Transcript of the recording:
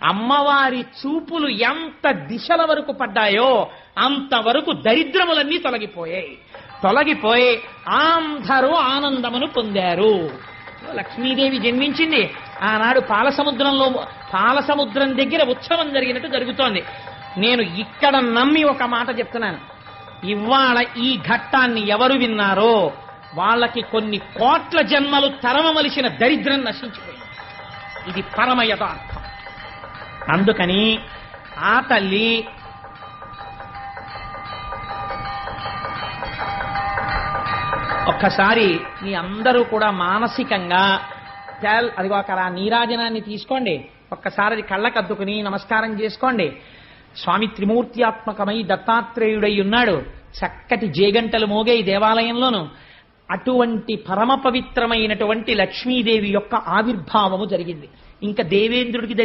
అమ్మవారి చూపులు ఎంత దిశల వరకు పడ్డాయో అంతవరకు దరిద్రములన్నీ తొలగిపోయి అందరూ ఆనందమును పొందారు. లక్ష్మీదేవి జన్మించింది. ఆనాడు పాలసముద్రం దగ్గర ఉత్సవం జరిగినట్టు జరుగుతోంది. నేను ఇక్కడ నమ్మి ఒక మాట చెప్తున్నాను. ఇవాళ ఈ ఘట్టాన్ని ఎవరు విన్నారో వాళ్ళకి కొన్ని కోట్ల జన్మలు తరమవలసిన దరిద్రం నశించిపోయింది. ఇది పరమ యథార్థం. అందుకని ఆ తల్లి ఒక్కసారి మీ అందరూ కూడా మానసికంగా అదిగో అక్కడ నీరాజనాన్ని తీసుకోండి, ఒక్కసారి అది కళ్ళకద్దుకుని నమస్కారం చేసుకోండి. స్వామి త్రిమూర్త్యాత్మకమై దత్తాత్రేయుడై ఉన్నాడు. చక్కటి జేగంటలు మోగే ఈ దేవాలయంలోను. అటువంటి పరమ పవిత్రమైనటువంటి లక్ష్మీదేవి యొక్క ఆవిర్భావము జరిగింది. ఇంకా దేవేంద్రుడికి